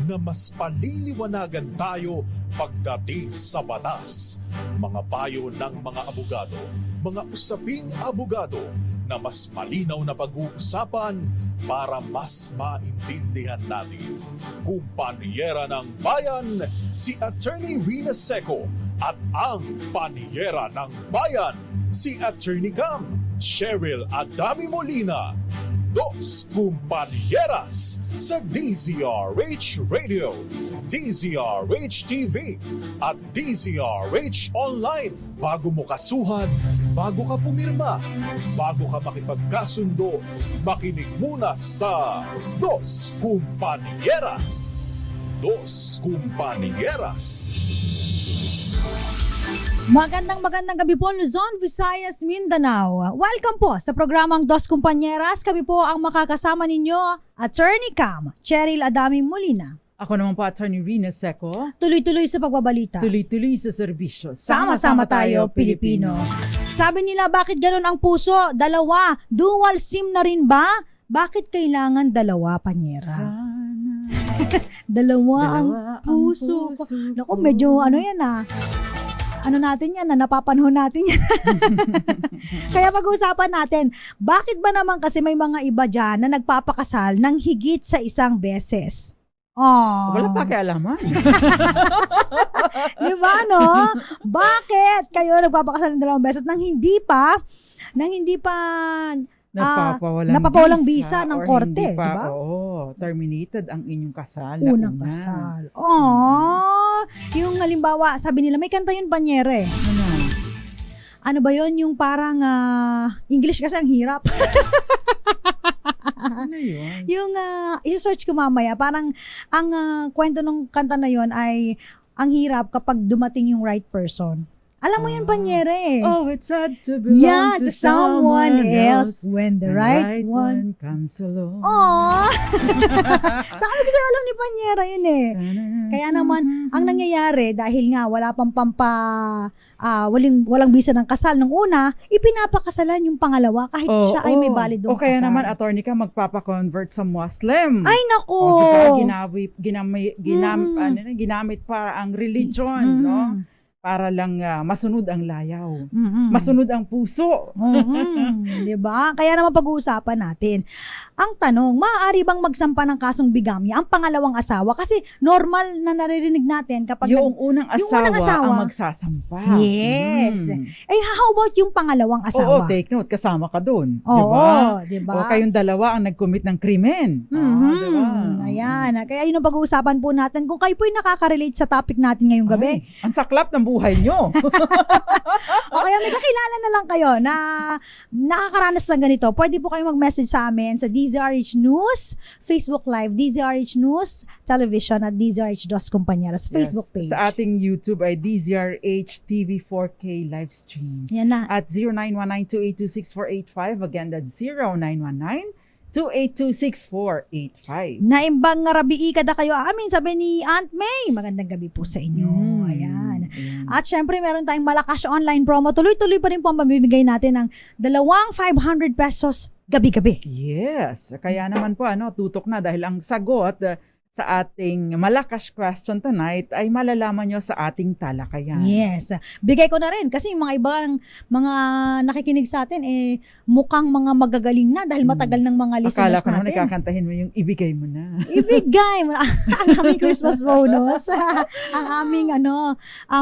na mas paliliwanagan tayo pagdating sa batas. Mga payo ng mga abogado, mga usaping abogado na mas malinaw na pag-uusapan para mas maintindihan natin. Kumpanyera ng Bayan, si Attorney Rina Seco at ang Panyera ng Bayan, si Attorney Cam, Cheryl Adami Molina. Dos Kumpanieras sa DZRH Radio, DZRH TV at DZRH Online. Bago mo kasuhan, bago ka pumirma, bago ka makipagkasundo, makinig muna sa Dos Kumpanieras. Dos Kumpanieras. Magandang gabi po Luzon, Visayas, Mindanao. Welcome po sa programang Dos Kumpanieras. Kami po ang makakasama ninyo, Attorney Cam, Cheryl Adami Molina. Ako naman po, Attorney Rina Seco. Tuloy-tuloy sa pagbabalita. Tuloy-tuloy sa serbisyo. Sama-sama tayo, Pilipino. Sabi nila, bakit ganun ang puso? Dalawa, dual SIM na rin ba? Bakit kailangan dalawa, Panyera? Dalawa ang puso. Naku, medyo ano yan ano natin yan, napapanahon natin yan. Kaya pag-uusapan natin, bakit ba naman kasi may mga iba dyan na nagpapakasal ng higit sa isang beses? Oh. Wala pa kialaman. Di ba, no? Bakit kayo nagpapakasal ng dalawang beses nang hindi pa napapawalang visa ng korte, di ba? Oo, terminated ang inyong kasal. Unang kasal. Oh, yung halimbawa, sabi nila, may kanta yun, Panyere. Ano ba yun? Yung parang, English kasi ang hirap. Ano yun? Yung, i-search ko mamaya, parang, ang kwento ng kanta na yun ay, ang hirap kapag dumating yung right person. Alam mo yun, Panyere. Oh, it's sad to belong to someone else when the right one comes along. Oh! Sabi ko sa'yo, alam ni Panyera yun eh. Kaya naman, ang nangyayari, dahil nga wala pang walang bisa ng kasal nung una, ipinapakasalan yung pangalawa kahit siya ay may validong kasal. O kaya naman, attorney ka, magpapakonvert sa Muslim. Ay, naku! Ginamit para ang religion, no? Para lang masunod ang layaw. Masunod ang puso. Diba? Kaya naman pag-uusapan natin. Ang tanong, maaari bang magsampa ng kasong bigamya ang pangalawang asawa? Kasi normal na naririnig natin kapag yung unang asawa ang magsasampa. Yes. Eh, how about yung pangalawang asawa? Oo, take note. Kasama ka dun. Oo, diba? O kayong dalawa ang nag-commit ng krimen. Diba? Ayan. Kaya yun ang pag-uusapan po natin. Kung kayo po'y nakaka-relate sa topic natin ngayong gabi. Ang saklap ng buhay nyo. O kaya may kakilala na lang kayo na nakakaranas ng ganito. Pwede po kayo mag-message sa amin sa DZRH News, Facebook Live, DZRH News, Television at DZRH Dos Kumpanieras Facebook page. Sa ating YouTube ay DZRH TV 4K live stream. Yan na. At 0919-2826-485. Again, that's 0919-2826-485. Naimbang nga rabii kada kayo amin, sabi ni Aunt May. Magandang gabi po sa inyo. Ayan. At syempre, meron tayong malakas online promo. Tuloy-tuloy pa rin po ang pamibigay natin ng 2,500 pesos gabi-gabi. Yes. Kaya naman po, tutok na dahil ang sagot sa ating malakas question tonight ay malalaman nyo sa ating talakayan. Yes. Bigay ko na rin kasi yung mga ibang mga nakikinig sa atin mukhang mga magagaling na dahil matagal ng mga listeners natin. Akala ko naman nakakantahin mo yung ibigay mo na. Ibigay mo na. Ang aming Christmas bonus. Ang aming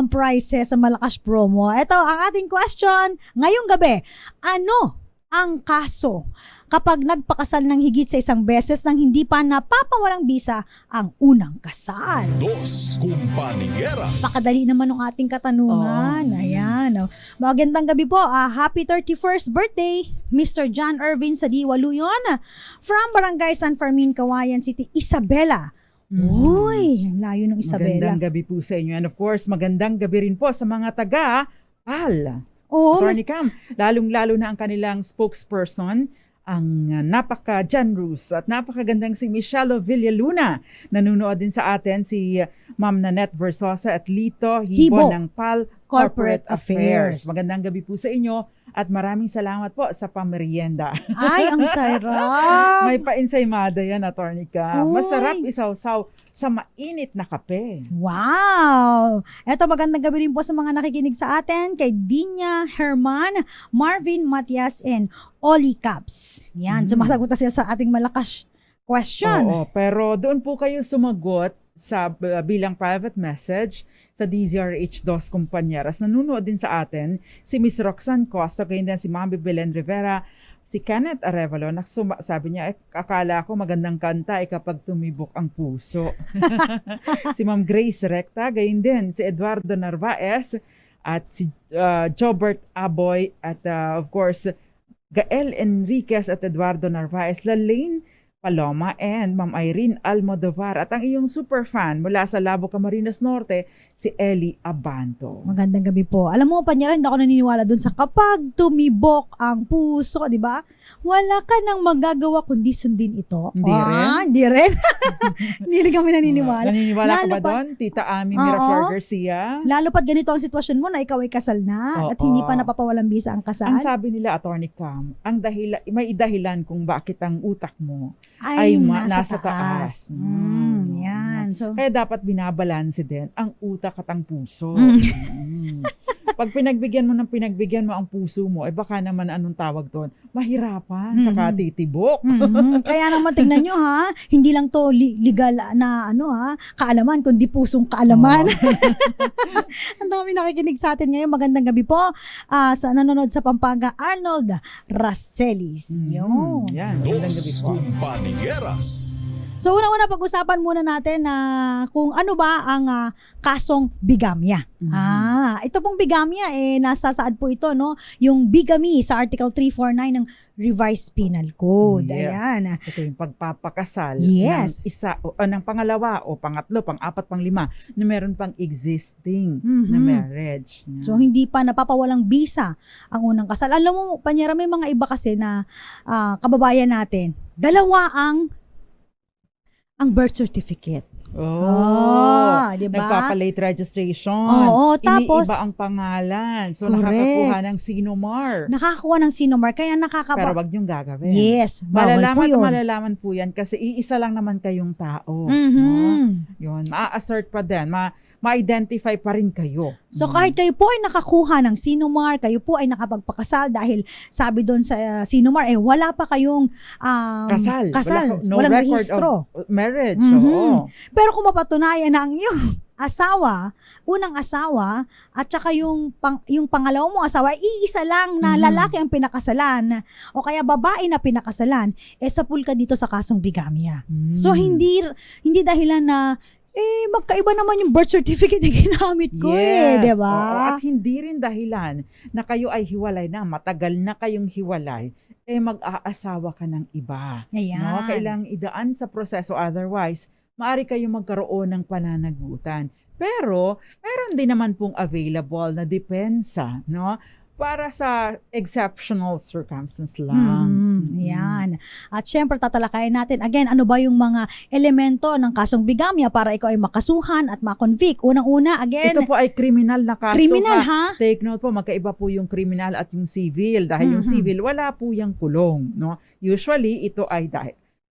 prizes sa malakas promo. Ito ang ating question ngayong gabi. Ano ang kaso kapag nagpakasal ng higit sa isang beses nang hindi pa napapawalang bisa ang unang kasal? Dos Kumpanieras. Pakadali naman ng ating katanungan. Ayan. Magandang gabi po. Happy 31st birthday, Mr. John Irvin sa Diwaluyon from Barangay San Fermin, Kawayan City, Isabela. Uy, ang layo ng Isabela. Magandang gabi po sa inyo. And of course, magandang gabi rin po sa mga taga-PAL. Attorney Cam, lalong-lalo na ang kanilang spokesperson, ang napaka-generous at napakagandang si Michelle Villaluna. Nanunood din sa atin si Ma'am Nanette Versosa at Lito Hibo ng PAL Corporate Affairs. Magandang gabi po sa inyo At maraming salamat po sa pamerienda. Ay, ang sarap. May pa-ensaymada yan, Attorney Cam. Uy. Masarap isaw-saw sa mainit na kape. Wow! Eto, magandang gabi rin po sa mga nakikinig sa atin, kay Dinya Herman, Marvin Matias, and Oli Caps. Yan, sumasagot na sila sa ating malakas question. Oo, pero doon po kayo sumagot sa bilang private message sa DZRH Dos Compañeras. Nanonood din sa atin si Miss Roxanne Costa, kaya din si Mami Belen Rivera, si Kenneth Arevalo. Sabi niya, akala ko magandang kanta kapag tumibok ang puso. Si Ma'am Grace Recta, gayon din si Eduardo Narvaez at si Jobert Aboy at of course Gael Enriquez at Eduardo Narvaez, Lalaine Paloma and Ma'am Irene Almodovar at ang iyong super fan mula sa Labo, Camarines Norte, si Ellie Abanto. Magandang gabi po. Alam mo, Panyera, hindi ako naniniwala dun sa kapag tumibok ang puso, di ba? Wala ka nang magagawa kundi sundin ito. Hindi rin? Hindi rin. Hindi rin kami naniniwala. Naniniwala ka Lalo ba pa- doon, Tita Ami Oo. Miraflor Garcia? Lalo pat ganito ang sitwasyon mo na ikaw ay kasal na at Oo. hindi pa napapawalang bisa ang kasal. Ang sabi nila, Attorney Cam, may dahilan kung bakit ang utak mo ay ay nasa nasa taas. Yan. So, Kaya dapat binabalanse din ang utak at ang puso. Mm. Pag pinagbigyan mo ang puso mo, baka naman anong tawag doon? Mahirapan, saka titibok. Kaya naman tingnan nyo ha, hindi lang to legal na kaalaman, kundi pusong kaalaman. Ang dami nakikinig sa atin ngayon. Magandang gabi po sa nanonood sa Pampanga, Arnold Racelis. Yun. Yan, magandang gabi Dos po. Compañeras. So unang-una pag-usapan muna natin na kung ano ba ang kasong bigamya. Ito pong bigamya nasa saad po ito, no? Yung bigamy sa Article 349 ng Revised Penal Code. Yes. Ayan. Ito yung pagpapakasal Yes. ng isa o ng pangalawa o pangatlo, pang-apat, pang-lima na meron pang existing na Mhm. marriage. Yan. So hindi pa napapawalang bisa ang unang kasal. Alam mo, Panyera, may mga iba kasi na kababayan natin, dalawa ang birth certificate. Diba? Nagpapa-late registration. Oo, tapos Iniiba ang pangalan. So, Correct. nakakakuha ng sinomar. nakakakuha ng sinomar, kaya Pero wag niyong gagawin. Yes, bawal po yun. Malalaman po yan kasi iisa lang naman kayong tao. Mhm. No? Yun, ma-assert pa din. Ma-identify pa rin kayo. So kahit kayo po ay nakakuha ng sinomar, kayo po ay nakapagpakasal dahil sabi doon sa sinomar, wala pa kayong Kasal. No walang record rehistro. of marriage. Mhm. Oo. Pero kung mapatunayan na ang iyong unang asawa, at saka yung pangalawang mong asawa, iisa lang na lalaki ang pinakasalan, o kaya babae na pinakasalan, sapul ka dito sa kasong bigamya. So hindi dahilan na, magkaiba naman yung birth certificate na ginamit ko Yes. di Oo, ba? at hindi rin dahilan na kayo ay hiwalay na, matagal na kayong hiwalay, mag-aasawa ka ng iba. Ayan. No? Kailangang idaan sa proseso, otherwise, maaari kayong magkaroon ng pananagutan. Pero, meron din naman pong available na depensa, no? Para sa exceptional circumstance lang. Yan. At syempre tatalakayin natin, again, ano ba yung mga elemento ng kasong bigamya para ikaw ay makasuhan at makonvict. Unang-una, again, Ito po ay kriminal na kaso. kriminal ha? ha? Take note po, magkaiba po yung criminal at yung civil. Dahil yung civil, wala po yung kulong. No? Usually, ito ay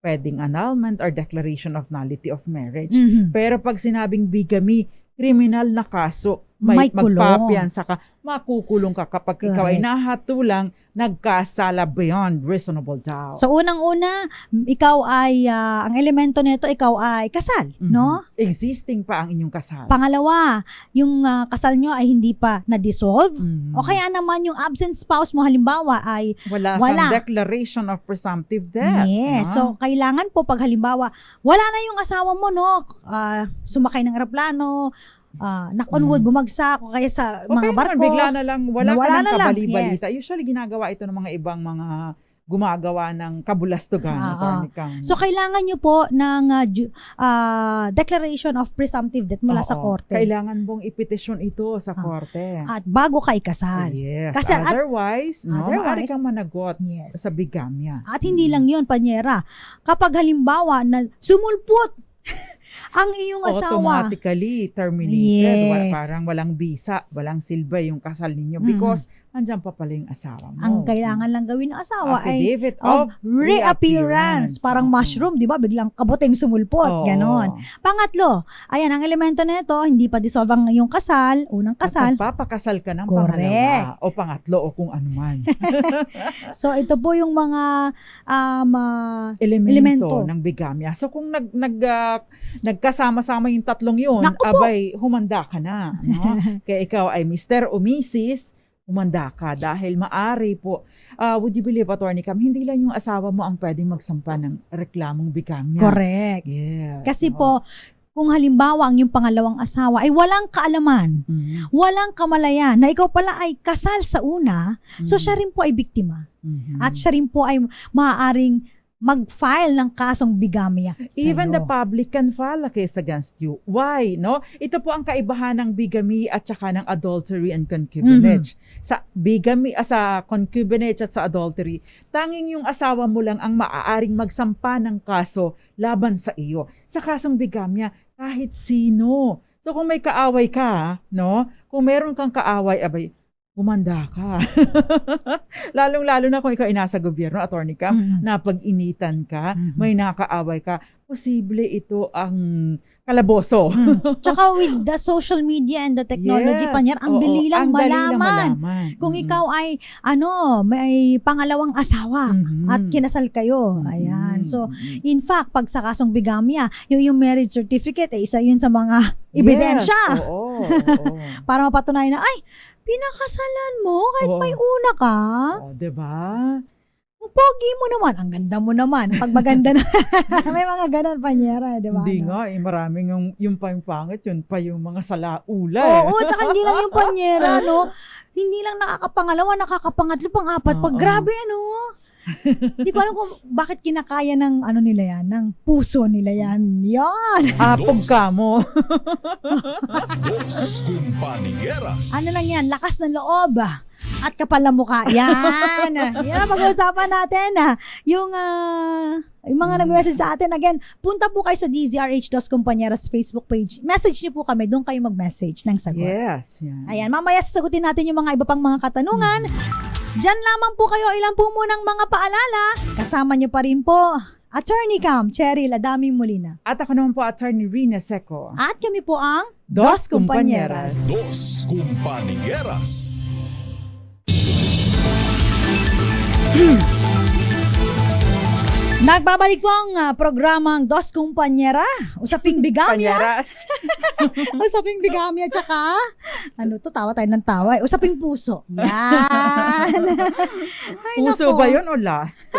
pwedeng annulment or declaration of nullity of marriage. Pero pag sinabing bigamy, kriminal na kaso, May kulong. magpapiyansa ka, makukulong ka kapag ikaw ay Correct. nahatulang nagkasala beyond reasonable doubt. So unang-una, ikaw ay, ang elemento nito, ikaw ay kasal, no? Existing pa ang inyong kasal. Pangalawa, yung kasal nyo ay hindi pa na-dissolve. Mhm. O kaya naman yung absent spouse mo halimbawa ay wala wala. kang declaration of presumptive death. yes. no? So kailangan po pag halimbawa wala na yung asawa mo, no? Sumakay ng eroplano, knock on wood, bumagsak o kaya sa O mga kaya barko. naman, bigla na lang, wala Nawala ka ng na lang, kabali-balita. Usually, ginagawa ito ng mga ibang mga gumagawa ng kabulastugan. Attorney Cam. So kailangan nyo po ng declaration of presumptive death mula sa Oo. korte. Kailangan mong ipetisyon ito sa korte. At bago ka ikasal. Yes. Kasi otherwise, maaari otherwise, kang managot Yes. sa bigamya. At hindi lang yun, Panyera. Kapag halimbawa na sumulpot ang iyong asawa. Automatically terminated. Yes. Parang walang visa, walang silba yung kasal ninyo because andyan pa pala yung asawa mo. Ang kailangan lang gawin ng asawa ay Affidavit of of reappearance. Parang mushroom, di ba? Biglang kabuting sumulpot. Oo. Ganon. Pangatlo, ayan, ang elemento na ito, hindi pa dissolve ang iyong kasal, unang kasal. At magpapakasal ka ng Correct. pangalawa o pangatlo o kung ano man. So, ito po yung mga Elemento ng bigamya. So kung nagkasama-sama yung tatlong yun, Naku po! abay, humanda ka na. No? Kaya ikaw ay Mr. o Mrs., humanda ka dahil maari po, would you believe, Attorney Cam, hindi lang yung asawa mo ang pwedeng magsampa ng reklamong bigamya. Correct. Yes. Kasi Oo. po, kung halimbawa ang yung pangalawang asawa ay walang kaalaman, Mhm. walang kamalayan, na ikaw pala ay kasal sa una, so Mhm. siya rin po ay biktima. Mhm. At siya rin po ay maaaring mag-file ng kasong bigamya Even the sa'yo. public can file a case against you. Why? No? Ito po ang kaibahan ng bigamy at saka ng adultery and concubinage. Sa bigamy, sa concubinage at sa adultery, tanging yung asawa mo lang ang maaaring magsampa ng kaso laban sa iyo. Sa kasong bigamya, kahit sino. So kung may kaaway ka, no? Kung meron kang kaaway, abay, humanda ka. Lalong-lalo na kung ikaw ay nasa gobyerno, Attorney Cam, napag-initan ka, may nakaaway ka, posible ito ang kalaboso. Tsaka with the social media and the technology Yes, pa niyan, ang oo, dali lang ang dali lang malaman. malaman. Kung Mhm. ikaw ay may pangalawang asawa Mhm. at kinasal kayo. Mhm. Ayan. So, Mhm. in fact, pag sa kasong bigamya, yung marriage certificate, isa yun sa mga ebidensya. Yes, oo, oo. Para mapatunayan na, ay, pinakasalan mo kahit Oo. may una ka. Oh, diba? Ang pogi mo naman, ang ganda mo naman. Pag maganda na, may mga ganon panyera, di ba? Hindi no? nga, maraming yung pa yung pangit, yun pa yung mga salaula. Eh. Oo, tsaka hindi lang yung panyera, no? Hindi lang nakakapangalawa, nakakapangatlo, pang-apat. Pag Oo. grabe, ano? Hindi ko alam kung bakit kinakaya ng ano nila yan, ng puso nila yan. Yan! Apog ka mo. Dos Compañeras. Ano lang yan, lakas ng loob at kapal ng mukha. Yan! Yan ang pag-uusapan natin. Yung mga nag-message sa atin, again, punta po kayo sa DZRH Dos Compañeras Facebook page. Message niyo po kami, doon kayo mag-message ng sagot. Yes. Yan. Ayan, mamaya sasagutin natin yung mga iba pang mga katanungan. Diyan lamang po kayo, ilan po munang mga paalala. Kasama niyo pa rin po, Attorney Cam, Cheryl Adaming Molina. At ako naman po, Attorney Rina Seco. At kami po ang Dos Compañeras. Dos Compañeras. Nagbabalik po ang programang Dos Compañera, Usaping Bigamya. Panyaras. Usaping Bigamya, tsaka, ano to, tawa tayo ng tawa. Usaping Puso. Yan. Ay, Puso nako. ba yun o last?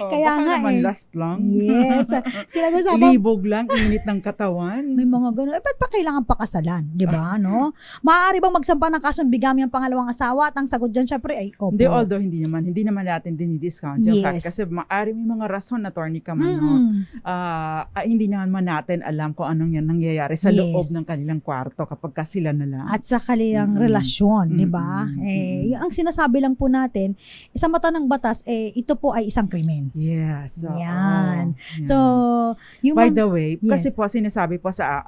Kaya baka nga naman eh. last lang. Yes. Pinag-usapan, Libog lang, init ng katawan. may mga gano'n. Ba't pa kailangan pakasalan? Di ba? No? Maaari bang magsampa ng kasong bigamya ang pangalawang asawa? At ang sagot dyan, syempre, ay opo. Hindi, although hindi naman natin dinidiscount yung fact. Yes. Kasi maaari may mga rason, Attorney Cam, Mm-mm. hindi naman natin alam kung anong yan nangyayari sa Yes. loob ng kanilang kwarto kapag sila na lang. At sa kanilang Mm-mm. relasyon, di ba? Mm-mm. Ang sinasabi lang po natin, sa mata ng batas, ito po ay isang krimen. Yes. oo. Yan. Yan. So, yung By the way, Yes. kasi po sinasabi po sa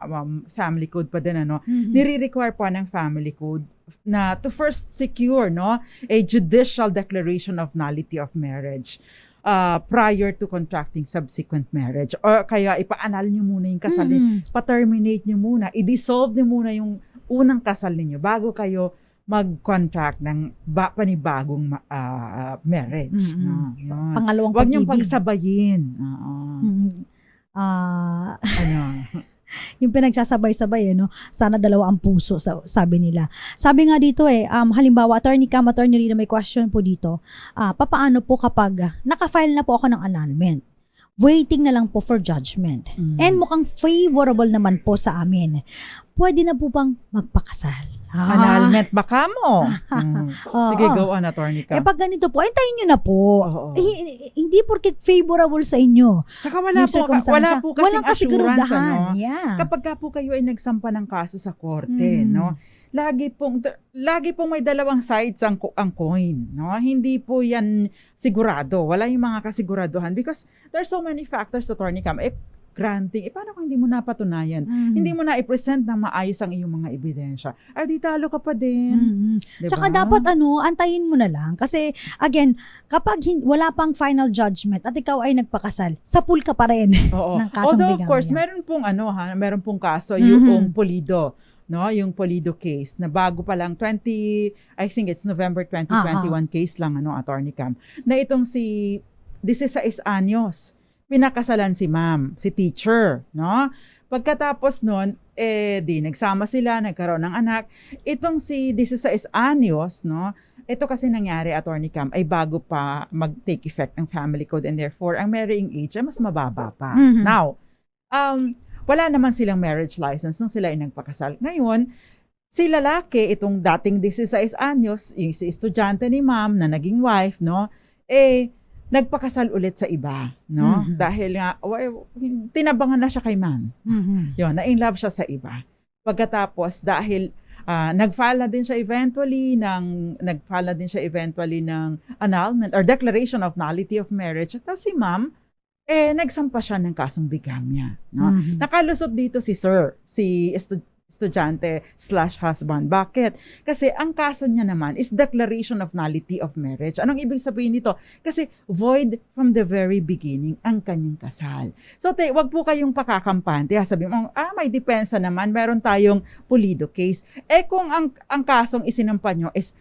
family code pa din, Mhm. nire-require po ng family code na to first secure a judicial declaration of nullity of marriage prior to contracting subsequent marriage. Or kaya ipaanal nyo muna yung kasal, Mhm. pa-terminate nyo muna, i-dissolve nyo muna yung unang kasal ninyo bago kayo mag-contract ng panibagong marriage. Mhm. No, yun. Pangalawang Huwag niyong pag-ibig. pagsabayin. Oo. Mhm. Ano? Yung pinagsasabay-sabay, sana dalawa ang puso, sabi nila. Sabi nga dito halimbawa, Attorney Cam, Attorney Rina, may question po dito. Papaano po kapag naka-file na po ako ng annulment? Waiting na lang po for judgment. Mm. And mukhang favorable naman po sa amin. Pwede na po bang magpakasal? Annulment baka mo. Sige, Oo. go on, Attorney Cam. Pag ganito po, hintayin nyo na po. Oo. Hindi porket favorable sa inyo. Tsaka wala Yung circumstansya. po kasing Walang assurance, kasigurudahan. ano? Yeah. Kapag ka po kayo ay nagsampa ng kaso sa korte, Mm. no? Lagi pong may dalawang sides ang coin, no? Hindi po yan sigurado. Wala yung mga kasiguraduhan because there's so many factors, Attorney Cam. granting. Paano kung hindi mo napatunayan? Hindi mo na i-present ng maayos ang iyong mga ebidensya. Ay, di talo ka pa din. Diba? Tsaka dapat antayin mo na lang. Kasi, again, kapag wala pang final judgment at ikaw ay nagpakasal, sa pool ka pa rin Oo. ng kasong Although, of bigamya. course, meron pong kaso, yung Pulido. No, yung Pulido case na bago pa lang I think it's November 2021 case lang Attorney Cam, na itong si 16 anyos pinakasalan si ma'am, si teacher, no? Pagkatapos nun, di nagsama sila, nagkaroon ng anak. Itong si 16 anyos, no? Ito kasi nangyari, Attorney Cam, ay bago pa mag-take effect ng family code and therefore ang marrying age ay mas mababa pa. Now, wala naman silang marriage license nung sila ay nagpakasal. Ngayon, si lalaki, itong dating 16 anyos, yung si estudyante ni ma'am na naging wife, no? Nagpakasal ulit sa iba, no? Dahil nga, tinabangan na siya kay ma'am. Yun, na-in love siya sa iba. Pagkatapos, dahil nag-file na din siya eventually ng annulment or declaration of nullity of marriage. At si ma'am, nagsampa siya ng kasong bigamya. No? Nakalusot dito si estudyante/husband. Bakit? Kasi ang kaso niya naman is declaration of nullity of marriage. Anong ibig sabihin nito? Kasi void from the very beginning ang kanyang kasal. So, wag po kayong pakakampante. Sabi mo, may depensa naman. Meron tayong Pulido case. Kung ang kasong isinampa nyo is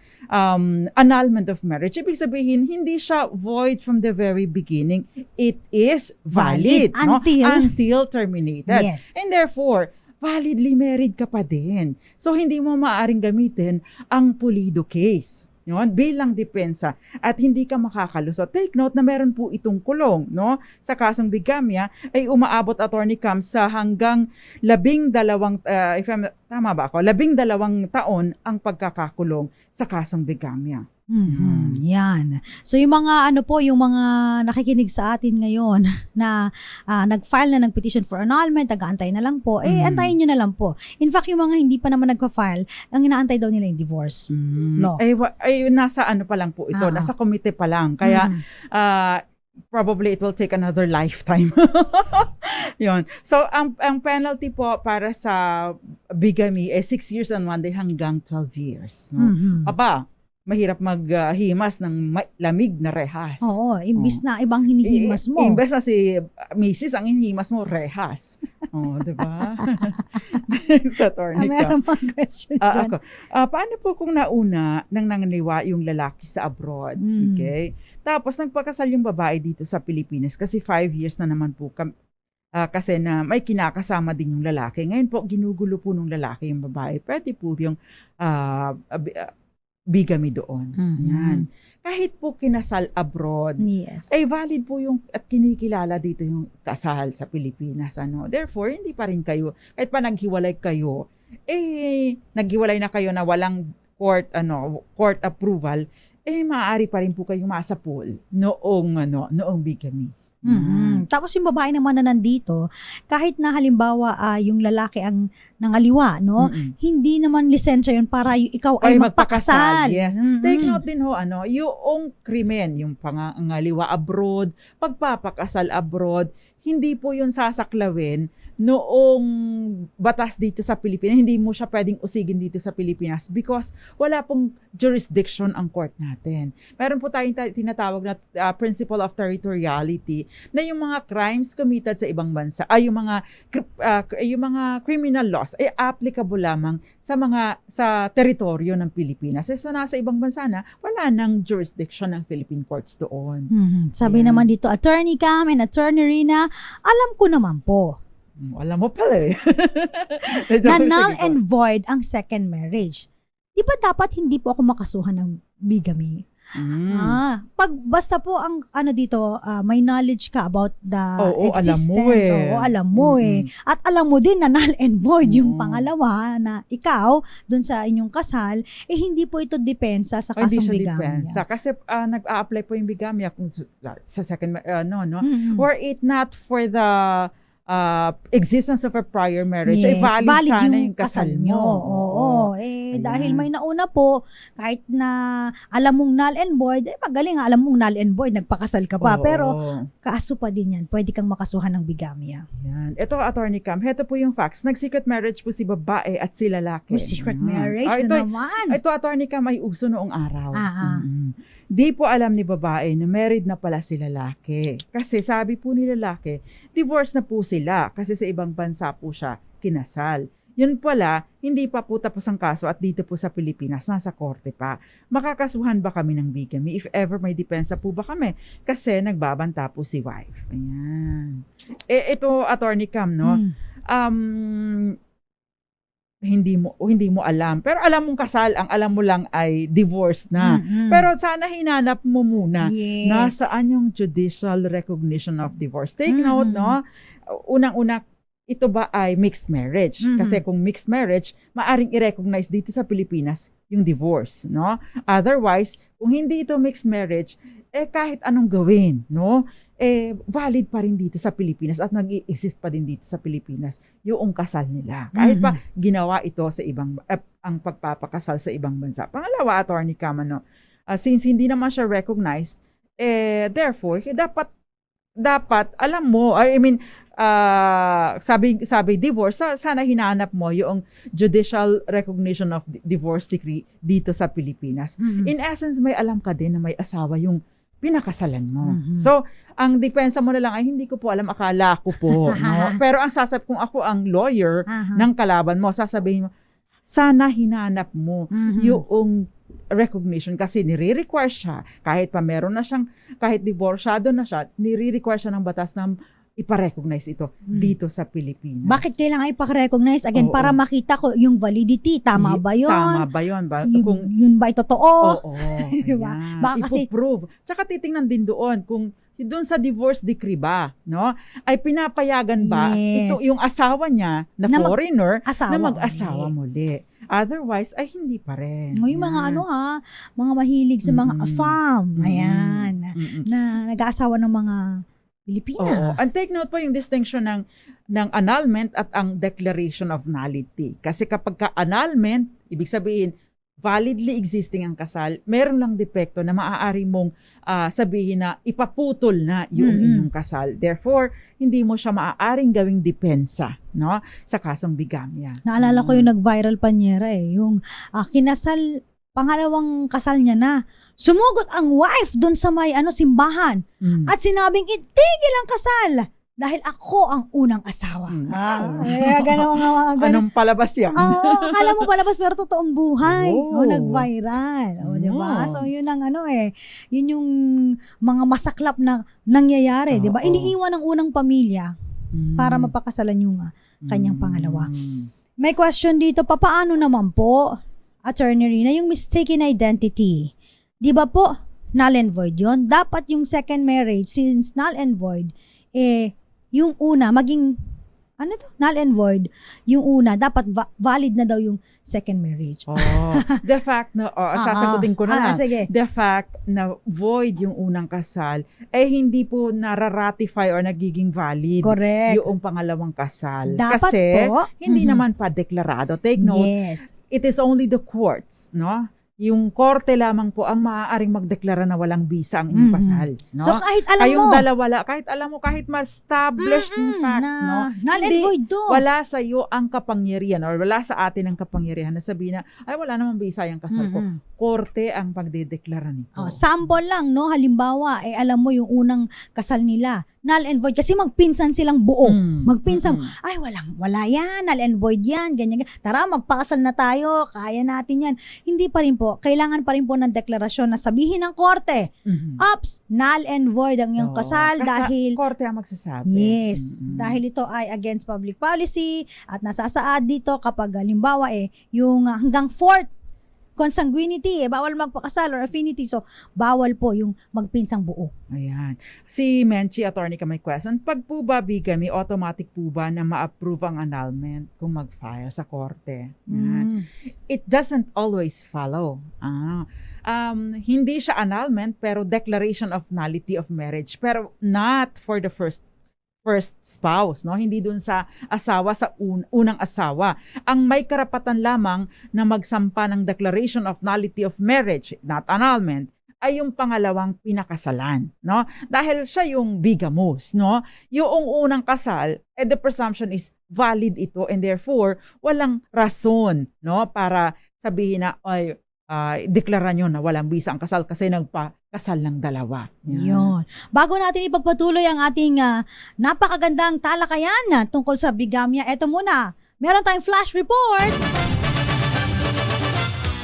annulment of marriage, ibig sabihin, hindi siya void from the very beginning. It is valid. No? Until terminated. Yes. And therefore, validly married ka pa din. So, hindi mo maaaring gamitin ang Pulido case. Yun, bilang depensa at hindi ka makakalusot. Take note na meron po itong kulong, no? Sa kasong bigamya ay umaabot, Attorney Cam, sa hanggang 12 taon ang pagkakakulong sa kasong bigamya. Yan. So yung mga yung mga nakikinig sa atin ngayon na nag-file na ng petition for annulment, nag-aantay na lang po, antayin nyo na lang po. In fact, yung mga hindi pa naman nagpa-file, ang inaantay daw nila yung divorce law. Nasa pa lang po ito, nasa komite pa lang. Kaya probably it will take another lifetime. Yun. So, ang penalty po para sa bigamy ay 6 years and 1 day hanggang 12 years. No? Aba, mahirap maghimas ng lamig na rehas. Oo, imbis na ibang hinihimas mo. Imbis na si Mrs. ang hinihimas mo, rehas. Diba? Sa Attorney Cam. Meron pang question dyan. Paano po kung nauna nang nanganiwa yung lalaki sa abroad? Okay? Tapos nagpakasal yung babae dito sa Pilipinas kasi 5 years na naman po kasi na may kinakasama din yung lalaki. Ngayon po, ginugulo po ng lalaki yung babae. Pwede po yung bigamy doon. Yan. Kahit po kinasal abroad, yes, valid po yung at kinikilala dito yung kasal sa Pilipinas. Therefore, hindi pa rin kayo, kahit pa naghiwalay kayo, naghiwalay na kayo na walang court approval, maaari pa rin po kayong masapul noong bigamy. Tapos yung babae naman na nandito, kahit na halimbawa yung lalaki ang nangaliwa, no? Hindi naman lisensya yun para ikaw ay magpakasal. Yes. Take note din yung krimen, yung pangangaliwa abroad, pagpapakasal abroad, hindi po yun sasaklawin noong batas dito sa Pilipinas. Hindi mo siya pwedeng usigin dito sa Pilipinas because wala pong jurisdiction ang court natin. Meron po tayong tinatawag na principle of territoriality na yung mga crimes committed sa ibang bansa, yung mga criminal laws ay applicable lamang sa teritoryo ng Pilipinas. So nasa ibang bansa na, wala nang jurisdiction ng Philippine courts doon. Sabi naman dito, Attorney Cam and Attorney Rina, alam ko naman po. Alam mo pala na null and void ang second marriage. Di ba dapat hindi po ako makasuhan ng bigamy? Basta po ang dito, may knowledge ka about the existence. Alam mo At alam mo din na null and void yung pangalawa na ikaw, dun sa inyong kasal, hindi po ito depensa sa kasong bigamya. Kasi nag-a-apply po yung bigamya kung sa second, were it not for the existence of a prior marriage, ay Yes, valid sana yung kasal nyo. mo. Oo. Ayan. Dahil may nauna po, kahit na alam mong null and void, magaling, alam mong null and void, nagpakasal ka pa. Oo. Pero kaso pa din yan. Pwede kang makasuhan ng bigamya. Yan. Ito, Attorney Cam, heto po yung facts. Nag-secret marriage po si babae at si lalaki. Secret Ayan. marriage Ah, na naman. Ito, Attorney Cam, ay uso noong araw. Ah. Di po alam ni babae na married na pala si lalaki. Kasi sabi po ni lalaki, divorce na po sila kasi sa ibang bansa po siya kinasal. Yun pala, hindi pa po tapos ang kaso at dito po sa Pilipinas, nasa korte pa. Makakasuhan ba kami ng bigamy? If ever may depensa po ba kami? Kasi nagbabanta po si wife. Ayan. Ito, Attorney Cam, no? Hindi mo alam. Pero alam mong kasal, ang alam mo lang ay divorce na. Pero sana hinanap mo muna Yes. nasaan yung judicial recognition of divorce. Take note, no? Unang-una, ito ba ay mixed marriage? Kasi kung mixed marriage, maaring i-recognize dito sa Pilipinas yung divorce, no? Otherwise, kung hindi ito mixed marriage, kahit anong gawin, no? Valid pa rin dito sa Pilipinas at nag-exist pa din dito sa Pilipinas yung kasal nila. Kahit pa ginawa ito sa ibang, ang pagpapakasal sa ibang bansa. Pangalawa, Attorney Cam, since hindi naman siya recognized, therefore, dapat alam mo, sabi divorce, sana hinanap mo yung judicial recognition of divorce decree dito sa Pilipinas. In essence, may alam ka din na may asawa yung pinakasalan mo. So, ang depensa mo na lang ay hindi ko po alam, akala ko po. No? Pero ang kung ako ang lawyer ng kalaban mo, sasabihin mo, sana hinanap mo yung recognition kasi nire-require siya, kahit pa meron na siyang, kahit divorsyado na siya, nire-require siya ng batas na iparecognize ito dito sa Pilipinas. Bakit kailangan ipa-recognize? Again, para makita ko yung validity. Tama ba yun? Tama ba yun? Yun ba ay totoo? Oo. Diba? Baka kasi ipo-prove. Tsaka titingnan din doon kung doon sa divorce decree ba, no? Ay pinapayagan ba ito yung asawa niya na foreigner na mag-asawa muli. Otherwise, ay hindi pa rin. Yung mga mga mahilig sa mga afam. Ayan. Na nag-aasawa ng mga Pilipina. Oo. And take note po yung distinction ng annulment at ang declaration of nullity. Kasi kapag ka-annulment, ibig sabihin, validly existing ang kasal, meron lang depekto na maaari mong sabihin na ipaputol na yung inyong kasal. Therefore, hindi mo siya maaaring gawing depensa, no, sa kasong bigamya. Naalala ko yung nag-viral panyera yung kinasal, pangalawang kasal niya na, sumugot ang wife dun sa may simbahan at sinabing itigil ang kasal dahil ako ang unang asawa. Ganun mga ganun. Anong palabas yan? Akala mo palabas pero totoong buhay. Nag-viral. Diba? So yun ang yun yung mga masaklap na nangyayari. Diba? Iniiwan ng unang pamilya para mapakasalan yung kanyang pangalawa. May question dito, paano naman po, Attorney Rina, yung mistaken identity? Di ba po, null and void yun? Dapat yung second marriage, since null and void, yung una, maging, null and void, yung una, dapat valid na daw yung second marriage. The fact na, sasagutin ko na. Sige. The fact na void yung unang kasal, hindi po nararatify or nagiging valid. Correct. Yung pangalawang kasal. Dapat kasi, po. hindi naman pa deklarado. Take note, it is only the courts, no? Yung korte lamang po ang maaaring magdeklara na walang bisa ang inyong kasal, no? So kahit alam kayong mo, dalawa, kahit ma-establish yung facts, no? Null and void do. Wala sa iyo ang kapangyarihan or wala sa atin ang kapangyarihan na sabihin na, ay wala namang bisa yung kasal ko. Korte ang pagdedeklara nito. Sample lang, no? Halimbawa, alam mo yung unang kasal nila, null and void. Kasi magpinsan silang buo. Magpinsan, ay wala yan, null and void yan, ganyan. Tara, magpakasal na tayo, kaya natin yan. Hindi pa rin po, kailangan pa rin po ng deklarasyon na sabihin ng korte, ups, null and void ang iyong kasal dahil korte ang magsasabi. Yes, dahil ito ay against public policy at nasasaad dito kapag halimbawa yung hanggang fourth consanguinity, bawal magpakasal or affinity. So, bawal po yung magpinsang buo. Ayan. Si Menchi, attorney ka may question. Pag po ba bigamy, automatic po ba na ma-approve ang annulment kung mag-file sa korte? It doesn't always follow. Hindi siya annulment pero declaration of nullity of marriage. Pero not for the first first spouse, no? Hindi dun sa asawa, sa unang asawa. Ang may karapatan lamang na magsampa ng declaration of nullity of marriage, not annulment, ay yung pangalawang pinakasalan, no? Dahil siya yung bigamous, no? Yung unang kasal, the presumption is valid ito and therefore walang rason, no, para sabihin na ay deklara nyo na walang bisa ang kasal kasi nagpakasal ng dalawa. Yun. Bago natin ipagpatuloy ang ating napakagandang talakayan tungkol sa bigamya, eto muna, meron tayong flash report.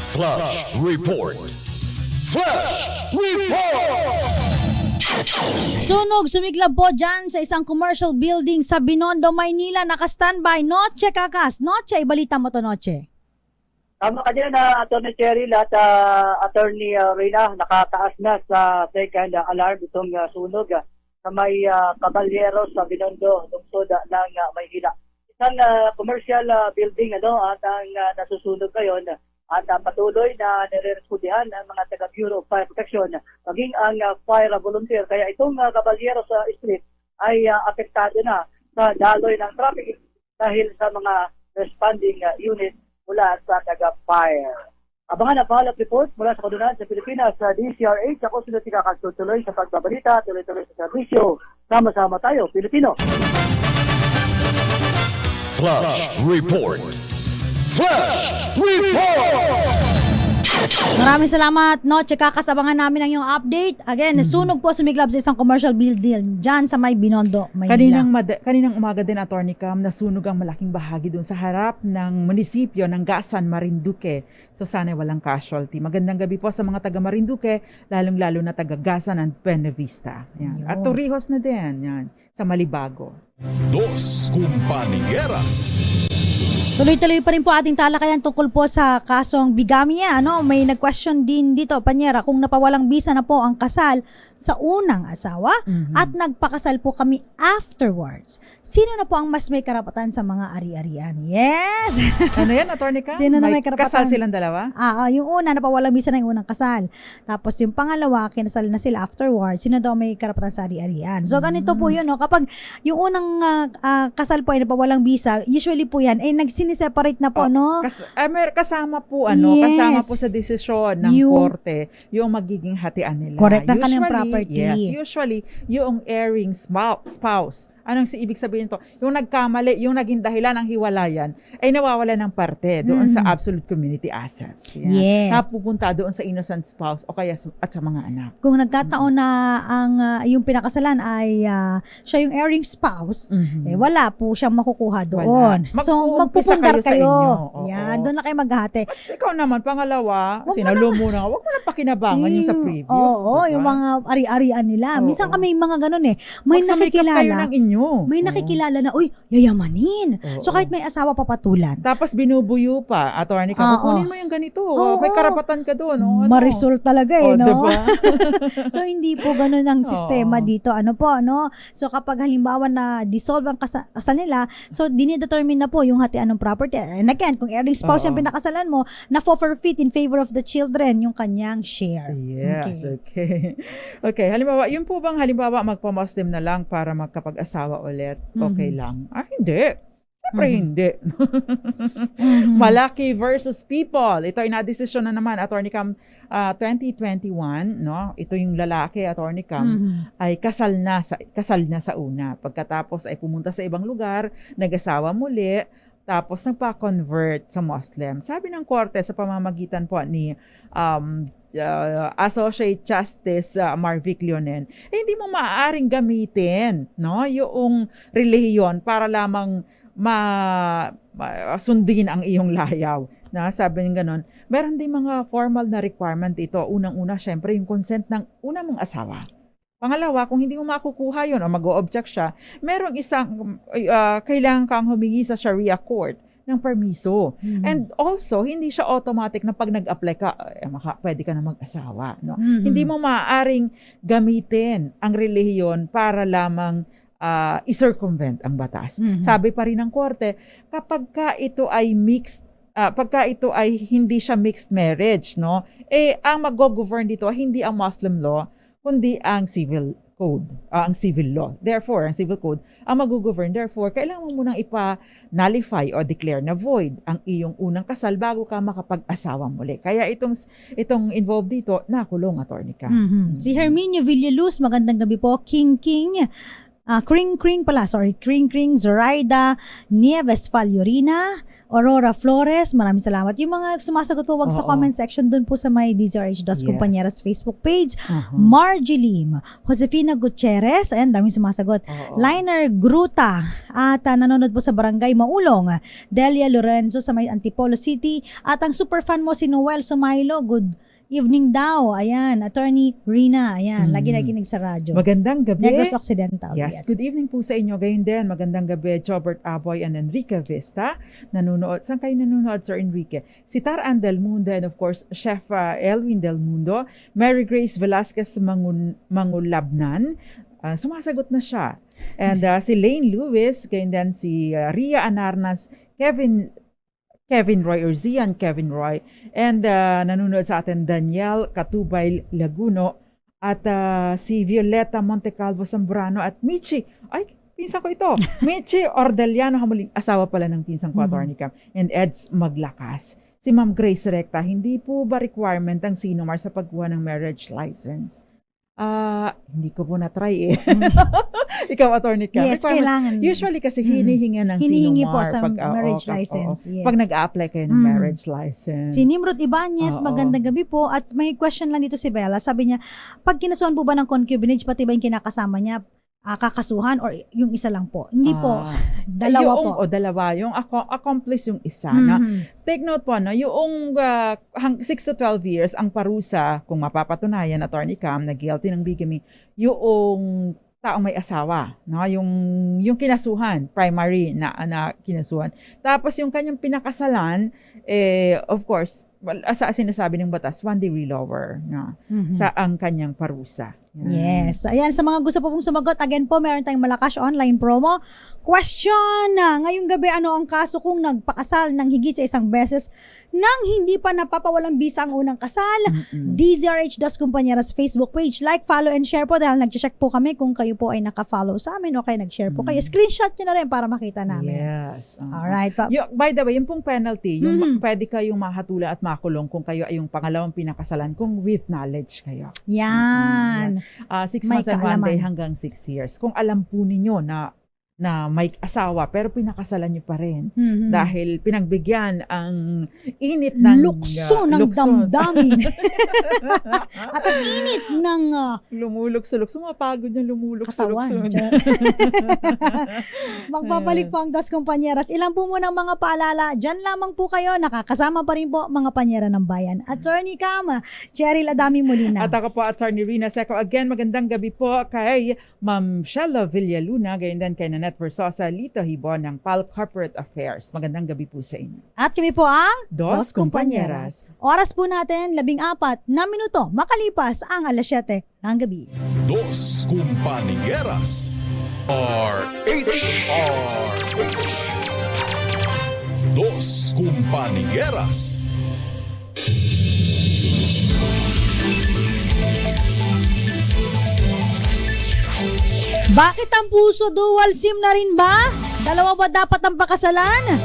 Flash Report. Flash Report! Sunog sumiglab po dyan sa isang commercial building sa Binondo, Maynila. Naka-standby. Noche Kakas. Noche, ibalita mo to, Noche. Tama ka dyan, Atty. Cheryl at Attorney Reyna, nakataas na sa second alarm itong sunog sa may Caballeros sa Binondo, lungsod ng Maynila. Isang commercial building at ang nasusunog ngayon at patuloy na nirerespondihan ang mga taga-Bureau of Fire Protection maging ang fire volunteer. Kaya itong Caballeros Street ay apektado na sa daloy ng traffic dahil sa mga responding unit mula sa taga-fire. Abangan ang follow-up report mula sa Kadunan sa Pilipinas sa DCRH. Ako sila tikakasutuloy sa pagbabalita, tuloy-tuloy sa serbisyo. Sama-sama tayo, Pilipino. Flash Report. Flash Report! Maraming salamat, Noche Kakas. Abangan namin ang iyong update. Again, sunog po sumiglab sa isang commercial building dyan sa may Binondo, Maynila. Kaninang umaga din, Atty. Cam, nasunog ang malaking bahagi dun sa harap ng munisipyo ng Gasan, Marinduque. So sana walang casualty. Magandang gabi po sa mga taga Marinduque, lalong-lalo na taga Gasan and Buena Vista. Yan. At Torrijos na din, yan, sa Malibago. Dos Compañeras. Tuloy-tuloy pa rin po ating talakayan tungkol po sa kasong bigamya. May nag-question din dito, Panyera, kung napawalang bisa na po ang kasal sa unang asawa at nagpakasal po kami afterwards. Sino na po ang mas may karapatan sa mga ari-arian? Yes! Ano yan, Atty. Cam? Sino na may karapatan? Kasal silang dalawa? Yung una, napawalang bisa na yung unang kasal. Tapos yung pangalawa, kinasal na sila afterwards. Sino daw may karapatan sa ari-arian? So ganito po yun, kapag yung unang kasal po ay napawalang bisa, usually po yan, nagsiseparate na po, no? Kasama po, Yes. kasama po sa desisyon ng korte yung magiging hatian nila. Correct, ng kanilang property. Yes, usually, yung erring spouse. Anong ibig sabihin to? Yung nagkamali, yung naging dahilan ng hiwalayan, ay nawawala ng parte doon sa absolute community assets. Yan. Yes. Napupunta doon sa innocent spouse o kaya at sa mga anak. Kung nagkataon na ang yung pinakasalan ay siya yung erring spouse, wala po siyang makukuha doon. So magpupundar kayo. Yan, doon na kayo maghati. But ikaw naman, pangalawa, sinalo mo na, huwag mo na pakinabangan yung sa previous. Oo, diba? Yung mga ari-arian nila. Minsan kami mga ganun may nakikilala. Kayo ng inyo. May nakikilala na, yayamanin. So kahit may asawa papatulan. Tapos binubuyo pa, Atty. Cam, kunin mo yung ganito. May karapatan ka doon. Marisol talaga no? Diba? So hindi po ganun ang sistema dito. So kapag halimbawa na dissolve ang kasal nila, so dinidetermine na po yung hatian ng property. And again, kung erring spouse yung pinakasalan mo, na-forfeit in favor of the children yung kanyang share. Yes, okay. Okay, halimbawa, yun po bang magpa-Muslim na lang para magkapag-asawa ulit, okay lang? Hindi. Siyempre hindi. Malaki versus people. Ito ay na-desisyon na naman, Atty. Cam, 2021, no? Ito yung lalaki, Atty. Cam, ay kasal na sa una. Pagkatapos ay pumunta sa ibang lugar, nag-asawa muli, tapos nagpa-convert sa Muslim. Sabi ng korte sa pamamagitan po ni Associate Justice Marvic Leonen, hindi mo maaaring gamitin, no, yung relihiyon para lamang sundin ang iyong layaw. Sabi niya ganon. Meron din mga formal na requirement ito. Unang-una, syempre, yung consent ng una mong asawa. Pangalawa, kung hindi mo makukuha yun o mag-o-object siya, merong kailangan kang humingi sa Sharia court ng permiso. And also, hindi siya automatic na pag nag-apply ka, pwede ka na mag-asawa. No? Hindi mo maaaring gamitin ang relihiyon para lamang i-circumvent ang batas. Sabi pa rin ng korte, kapag ito ay mixed, pagka ito ay hindi siya mixed marriage, no? Ang mag-govern dito hindi ang Muslim law, kundi ang civil code, ang civil law. Therefore, ang civil code ang mag-govern. Therefore, kailangan mo munang ipa-nullify o declare na void ang iyong unang kasal bago ka makapag-asawa muli. Kaya itong involved dito, nakulong, Attorney Cam. Si Herminio Villaluz, magandang gabi po. Kring Zoraida Nieves Faliorina, Aurora Flores, maraming salamat. Yung mga sumasagot po, wag sa comment section dun po sa may DZRH Dos Compañeras Facebook page. Margie Lim, Josefina Gutierrez, ayan, daming sumasagot. Liner Gruta, at nanonood po sa Barangay Maulong. Delia Lorenzo sa may Antipolo City, at ang super fan mo si Noel Sumailo, good evening daw. Ayan, Attorney Rina. Ayan, lagi nakikinig sa radyo. Magandang gabi. Negros Occidental. Yes, good evening po sa inyo. Gayon din, magandang gabi, Jobert Aboy and Enrique Vista. Nanonood. Saan kayo nanonood, Sir Enrique? Si Taran Del Mundo and of course, Chef Elwin Del Mundo. Mary Grace Velasquez Mangulabnan. Sumasagot na siya. And si Lane Lewis, gayon din si Ria Anarnas, Kevin Roy or Zian Kevin Roy, and nanonood sa atin Daniel Katubay Laguno, at si Violeta Montecalvo Zambrano at Michi. Ay, pinsan ko ito. Michi Ordeliano, hamuling asawa pala ng pinsan ko, Attorney Cam, and Eds Maglakas. Si Ma'am Grace Recta, hindi po ba requirement ang Sinomar sa pagkuha ng marriage license? Hindi ko po na-try eh. Ikaw, Attorney Cam. Yes, kailangan. Usually kasi hinihingi ng hinihingi po Sinomar sa marriage license. Yes. Pag nag-a-apply kayo ng marriage license. Si Nimrod Ibanez, magandang gabi po. At may question lang dito si Bella. Sabi niya, pag kinasuhan po ba ng concubinage, pati ba yung kinakasama niya, kakasuhan or yung isa lang po? Hindi po. Dalawa po. Dalawa. Yung accomplice yung isa. Na, take note po, no, yung 6 to 12 years, ang parusa, kung mapapatunayan, Attorney Cam, na guilty ng bigamy, yung taong may asawa, no? Yung kinasuhan, primary na kinasuhan. Tapos yung kanyang pinakasalan, of course, sa sinasabi ng batas, 1 degree lower, no? Sa ang kanyang parusa. Yes. Ayan, sa mga gusto po pong sumagot, again po, meron tayong Malakas online promo. Question! Ngayong gabi, ano ang kaso kung nagpakasal ng higit sa isang beses nang hindi pa napapawalang bisa ang unang kasal? DZRH Dos Compañeras Facebook page. Like, follow, and share po dahil nag-check po kami kung kayo po ay naka-follow sa amin o kaya nag-share po kayo. Screenshot nyo na rin para makita namin. Yes. Alright. By the way, yung pong penalty, yung pwede kayong mahatulan at makulong kung kayo ay yung pangalawang pinakasalan kung with knowledge kayo. Yan. 6 months and 1 day hanggang 6 years. Kung alam po ninyo na may asawa pero pinakasalan niyo pa rin dahil pinagbigyan ang init ng lukso ng damdamin at ang init ng lumulukso-lukso, mapagod niya lumulukso-lukso. Magbabalik po ang Dos Compañeras. Ilan po muna mga paalala, dyan lamang po kayo, nakakasama pa rin po mga panyera ng bayan. Attorney Cam, Cheryl Adami Molina. At ako po, Attorney Rina Seco. Again, magandang gabi po kay Ma'am Shella Villaluna, gayon din kay Nanette Versosa, Lito Hibon ng PAL Corporate Affairs. Magandang gabi po sa inyo. At kami po ang Dos Compañeras. Oras po natin, 14 na minuto makalipas ang 7:00 ng gabi. Dos Compañeras. RH. Dos Compañeras. Bakit ang puso dual SIM na rin ba? Dalawa ba dapat ang pakasalan?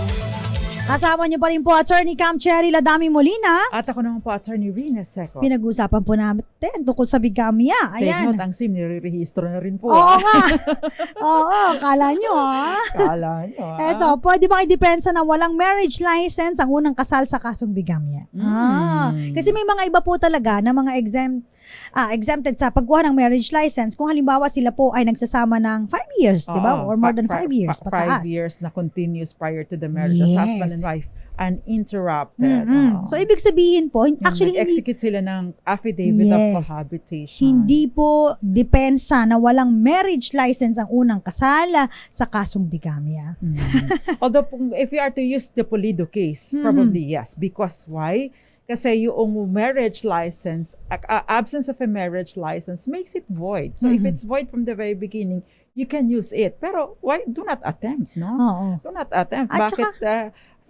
Kasama niyo pa rin po Attorney Cam Cheryl Adami Molina. At ako naman po, Attorney Rina Seco. Pinag-uusapan po namin tungkol sa bigamya. Take Ayan. note, ang SIM nire-rehistro na rin po. Oo nga. Oo, kala nyo ha. Kala nyo ha. Eto, pwede ba i-depensa na walang marriage license ang unang kasal sa kasong bigamya? Kasi may mga iba po talaga na mga exempted sa pagkuha ng marriage license kung halimbawa sila po ay nagsasama ng 5 years, di ba? Or more than 5 years, pataas. 5 years na continuous prior to the marriage as husband and wife, uninterrupted. So, ibig sabihin po, actually, execute sila ng affidavit of cohabitation. Hindi po depensa na walang marriage license ang unang kasal sa kasong bigamya. Although, if you are to use the Pulido case, probably yes. Because why? Kasi yung marriage license, absence of a marriage license makes it void. So if it's void from the very beginning, you can use it. Pero why? Do not attempt, no? Do not attempt. At Bakit?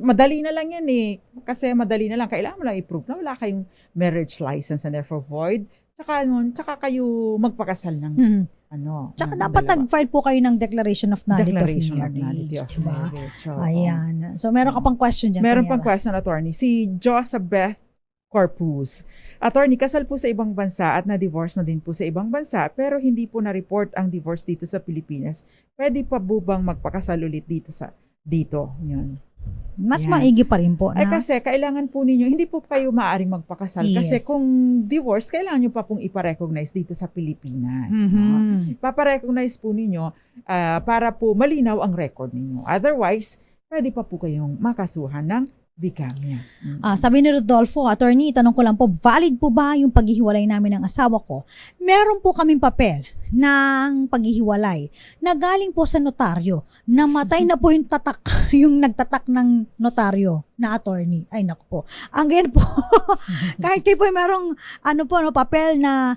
Madali na lang yan eh. Kasi madali na lang. Kailangan mo lang i-prove na wala kayong marriage license and therefore void. tsaka kayo magpakasal ng Mhm. ng Tsaka dapat dalawa. nag-file po kayo ng Declaration of Nullity Declaration of of Nullity of Diba? Marriage. Oo. Ayan. So, meron ka pang question dyan. Meron pang Panyera. question, attorney. Si Josabeth Corpus. Attorney, kasal po sa ibang bansa at na-divorce na din po sa ibang bansa pero hindi po na-report ang divorce dito sa Pilipinas. Pwede pa po bang magpakasal ulit dito? Yan. Mas Ayan. maigi pa rin po Ay na. kasi kailangan po ninyo, hindi po kayo maaaring magpakasal. Kasi Yes. kung divorce, kailangan nyo pa pong iparecognize dito sa Pilipinas. No? Mhm. Paparecognize po ninyo para po malinaw ang record ninyo. Otherwise, pwede pa po kayong makasuhan ng bigamya. Sabi ni Rodolfo, attorney, tanong ko lang po, valid po ba yung paghihiwalay namin ng asawa ko? Meron po kaming papel ng paghihiwalay na galing po sa notaryo. Namatay na po yung tatak, yung nagtatak ng notaryo na attorney. Ay, naku po. Ang ganyan po, kahit kayo po merong papel na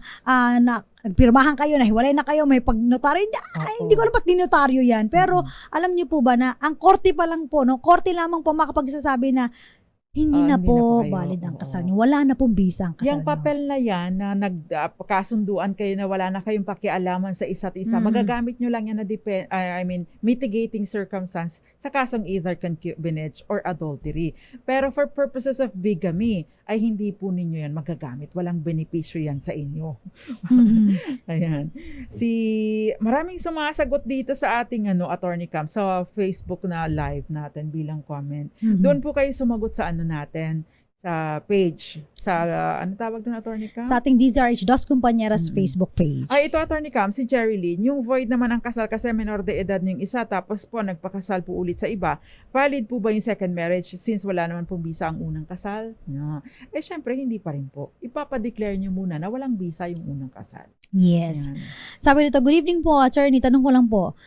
nagpirmahan kayo, nahiwalay na kayo, may pag-notaryo, hindi ko alam ba't dinotaryo yan. Pero alam niyo po ba na ang korte pa lang po, korte lamang po makapagsasabi na hindi na Hindi po na po kayo. valid ang Oo. kasal niyo. Wala na pong visa ang kasal Yung niyo. papel na yan na nagkasunduan kayo na wala na kayong pakialaman sa isa't isa, magagamit nyo lang yan na mitigating circumstance sa kasong either concubinage or adultery. Pero for purposes of bigamy, ay hindi po ninyo yan magagamit. Walang benepisyo yan sa inyo. Ayan. Maraming sumasagot dito sa ating Attorney Cam sa Facebook na live natin bilang comment. Doon po kayo sumagot sa natin sa page ano tawag doon, Attorney Cam? Sa ating DZRH Dos Compañeras Facebook page. Ay, ito, Attorney Cam, si Jerry Lynn, yung void naman ang kasal kasi menor de edad yung isa tapos po nagpakasal po ulit sa iba. Valid po ba yung second marriage since wala naman pong visa ang unang kasal? No. Syempre, hindi pa rin po. Ipapadeclare nyo muna na walang visa yung unang kasal. Yes. Ayan. Sabi nito, good evening po, attorney. Tanong ko lang po,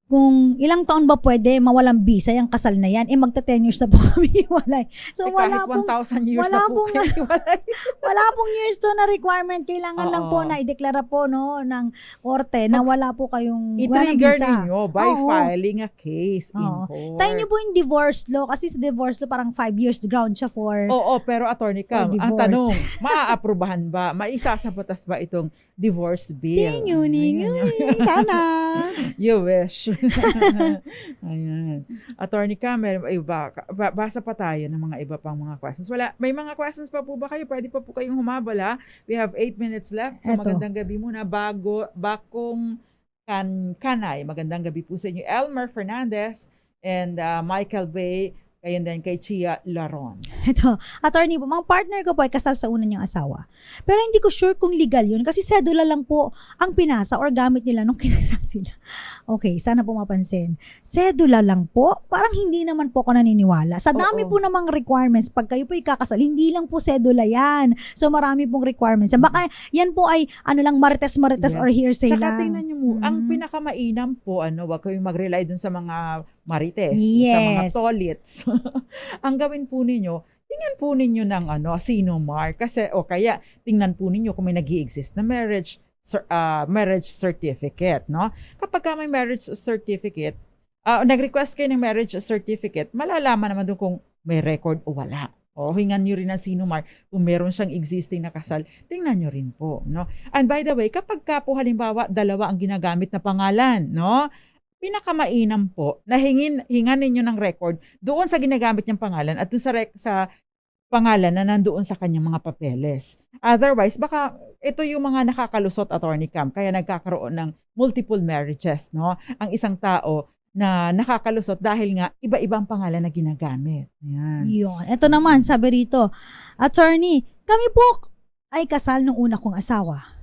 kung ilang taon ba pwede mawalang visa yung kasal na yan? Magta 10 years na po kami hiwalay. So, Kahit 1,000 years wala na po pong- kayo hiwalay. wala pong years to na requirement. Kailangan lang po Oo. na ideklara po ng korte na wala po kayong walang I-trigger visa. ninyo by Oo. filing a case in Oo. court. Tayo niyo po yung divorce law kasi sa divorce law parang 5 years ground siya for Oo, pero Attorney Cam, For ang divorce. tanong, maaaprubahan ba? Maisasabatas ba itong divorce bill? Ning, sana. You wish. Ayan. Attorney Cam, basa pa tayo ng mga iba pang mga questions. May mga questions pa po ba kayo? Pwede pa po kayong humabol, ha? We have 8 minutes left. So Eto. magandang gabi muna. Bakong Kanay. Magandang gabi po sa inyo. Elmer Fernandez and Michael Bay. Kayan din kay Chia Laron. Ito, attorney po, mga partner ko po ay kasal sa una niyang asawa. Pero hindi ko sure kung legal yun kasi sedula lang po ang pinasa or gamit nila nung kinasal sila. Okay, sana po mapansin. Sedula lang po, parang hindi naman po ako naniniwala. Sa dami Oo. po namang requirements, pag kayo po ikakasal, hindi lang po sedula yan. So marami pong requirements. Baka yan po ay marites Yes. or hearsay Tsaka lang. tingnan nyo mo, ang pinakamainam po, wag kayong mag-rely dun sa mga marites, sa mga Yes. tolits. Ang gawin po ninyo, tingnan po ninyo ng Sinomar kasi o kaya tingnan po ninyo kung may nag-i-exist na marriage certificate, no? Kapag ka may marriage certificate, nag-request kayo ng marriage certificate, malalaman naman doon kung may record o wala. O hingan nyo rin ng Sinomar kung meron siyang existing na kasal, tingnan nyo rin po, no? And by the way, kapag ka po halimbawa dalawa ang ginagamit na pangalan, no? Pinakamainam po na hingan ninyo ng record doon sa ginagamit niyang pangalan at doon sa pangalan na nandoon sa kanyang mga papeles. Otherwise, baka ito yung mga nakakalusot, Attorney Cam, kaya nagkakaroon ng multiple marriages, no? Ang isang tao na nakakalusot dahil nga iba-ibang pangalan na ginagamit. Yan. Yun. Ito naman, sabi rito, attorney, kami po ay kasal nung una kong asawa.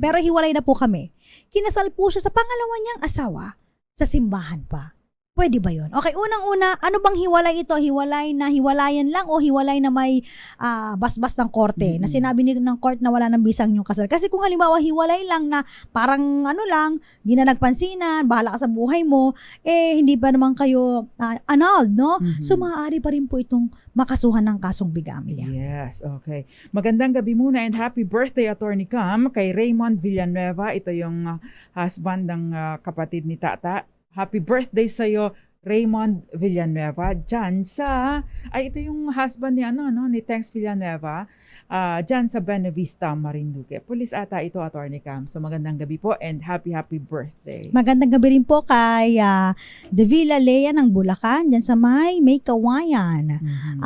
Pero hiwalay na po kami. Kinasal po siya sa pangalawa niyang asawa sa simbahan pa. Pwede ba yun? Okay, unang-una, ano bang hiwalay ito? Hiwalay na hiwalayan lang o hiwalay na may basbas ng korte? Na sinabi ng court na wala nang bisang yung kasal. Kasi kung halimbawa hiwalay lang na parang di na nagpansinan, bahala ka sa buhay mo, hindi pa naman kayo annulled, no? So maaari pa rin po itong makasuhan ng kasong bigamya. Yes, okay. Magandang gabi muna and happy birthday, Attorney Cam, kay Raymond Villanueva. Ito yung husband ng kapatid ni Tata. Happy birthday sa iyo, Raymond Villanueva dyan sa, ito yung husband ni ni Tanks Villanueva, dyan sa Buenavista, Marinduque. Police ata ito, Attorney Cam. So magandang gabi po and happy birthday. Magandang gabi rin po kay De Villa Lea ng Bulacan, dyan sa May Kawayan.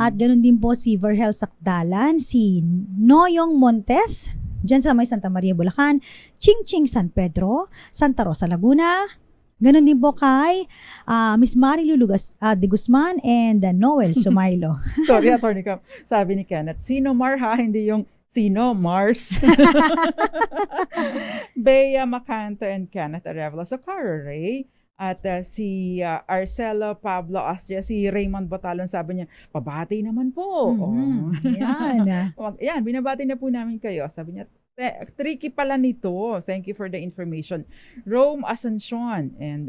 At ganoon din po si Verhel Sakdalan, si Noyong Montes, dyan sa May Santa Maria, Bulacan, Ching San Pedro, Santa Rosa, Laguna. Ganon din po kay Miss Marilu de Guzman and Noel Sumailo. Sorry, Attorney Cam. Sabi ni Kenneth, Sino Mar ha, hindi yung Sino Mars. Bea Macanto and Kenneth Arevalo. So, Cara Ray. At si Arcelo Pablo Astria, si Raymond Batalon, sabi niya, pabati naman po. Yan. Yan, binabati na po namin kayo. Sabi niya, tricky pala nito. Thank you for the information. Rome Asuncion and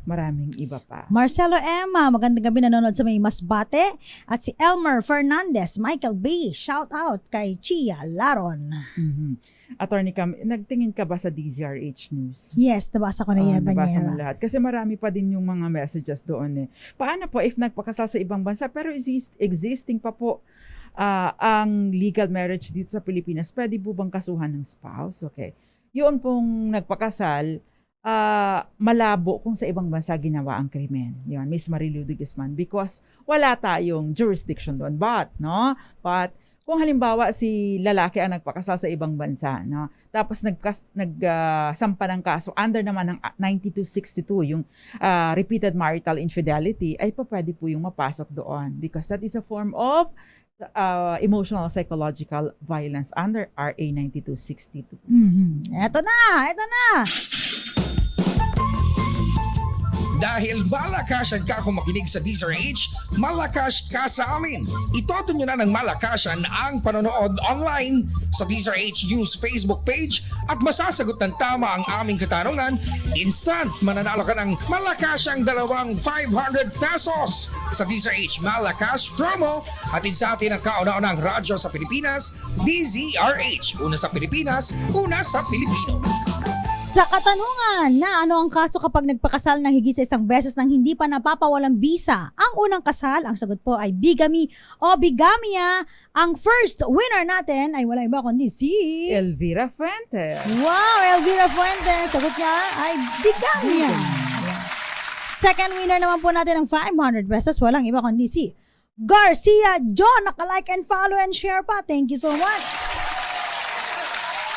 maraming iba pa. Marcelo Emma, magandang gabi, nanonood sa May Masbate. At si Elmer Fernandez, Michael B. Shout out kay Chia Laron. Attorney Cam, nagtingin ka ba sa DZRH News? Yes, nabasa ko na yan. Nabasa mo lahat. Kasi marami pa din yung mga messages doon. Paano po if nagpakasal sa ibang bansa pero existing pa po ang legal marriage dito sa Pilipinas, pwede po bang kasuhan ng spouse? Okay. Yun pong nagpakasal, malabo kung sa ibang bansa ginawa ang krimen. Yun, Miss Marilu de Guzman, because wala tayong jurisdiction doon. But kung halimbawa si lalaki ang nagpakasal sa ibang bansa, tapos nagsampa ng kaso under naman ng 9262, yung repeated marital infidelity, ay pwede po yung mapasok doon because that is a form of emotional psychological violence under RA 9262. Eto na! Dahil malakasan ka kung makinig sa DZRH, malakas ka sa amin. Itodo nyo na ng malakasan ang panonood online sa DZRH News Facebook page at masasagot ng tama ang aming katanungan. Instant mananalo ka ng malakasang 500 pesos sa DZRH Malakas Promo. Hatid sa atin ang kauna-unang radyo sa Pilipinas, DZRH. Una sa Pilipinas, una sa Pilipino. Sa katanungan na ano ang kaso kapag nagpakasal na higit sa isang beses nang hindi pa napapawalang bisa? Ang unang kasal, ang sagot po ay bigamy o bigamia. Ang first winner natin ay wala iba kundi si Elvira Fuentes. Wow, Elvira Fuentes. Sagot niya ay bigamia. Second winner naman po natin ng 500 pesos. Walang iba kundi si Garcia John. Naka-like and follow and share pa. Thank you so much.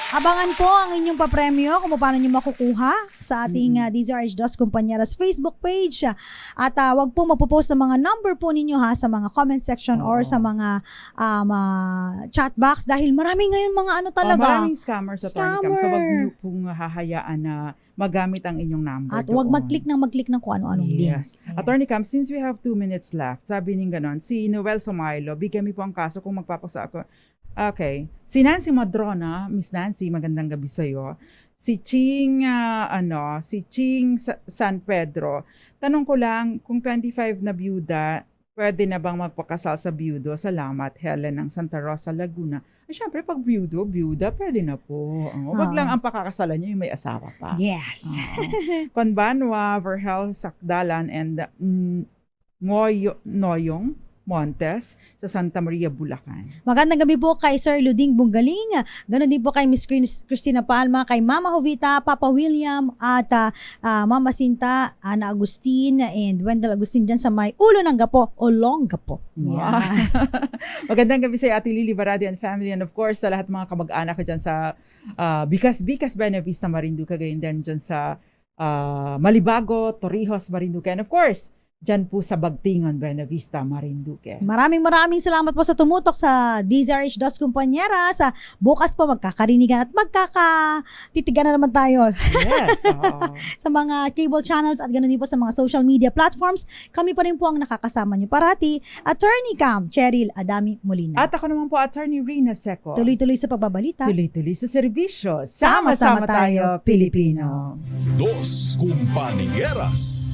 Abangan po ang inyong papremyo kung paano nyo makukuha sa ating DZRH Dos Compañeras Facebook page. At wag po mapopost ng mga number po ninyo sa mga comment section or sa mga chat box dahil marami ngayon mga talaga. Maraming scammers sa Tonicam. So wag niyo pong hahayaan na magamit ang inyong number at doon. wag mag-click ng kung ano-anong link. Attorney Cam, since we have 2 minutes left, sabi niya ganon, si Noel Sumailo, bigyan mi po ang kaso kung magpapasa ako. Okay. Si Nancy Madrona, Miss Nancy, magandang gabi sa iyo. Si Ching San Pedro. Tanong ko lang, kung 25 na byuda, pwede na bang magpakasal sa byudo? Salamat, Helen ng Santa Rosa, Laguna. Syempre, pag byuda, pwede na po. Wag lang ang pakakasalan niyo yung may asawa pa. Yes. Conbanwa, Verhel Sakdalan, and Noyong Montes sa Santa Maria, Bulacan. Magandang gabi po kay Sir Luding Bunggaling. Ganon din po kay Miss Christina Palma, kay Mama Jovita, Papa William, at Mama Sinta, Ana Agustin, and Wendell Agustin dyan sa may ulo ng Gapo o Longgapo. Wow. Magandang gabi sa Ate Lily Baradi and family, and of course sa lahat mga kamag-anak ko dyan sa Bikas Buenavista, Marinduque, gayon din dyan sa Malibago, Torrijos, Marinduque, and of course dyan po sa Bagtingon, Buenavista, Marinduque. Maraming salamat po sa tumutok sa DZRH Dos Compañeras. Bukas po magkakarinigan at magkakatitigan na naman tayo. Yes. Sa mga cable channels at ganoon din po sa mga social media platforms. Kami pa rin po ang nakakasama niyo parati. Attorney Cam, Cheryl Adami Molina. At ako naman po, Attorney Rina Seco. Tuloy-tuloy sa pagbabalita. Tuloy-tuloy sa serbisyo. Sama-sama tayo, Pilipino. Dos Compañeras.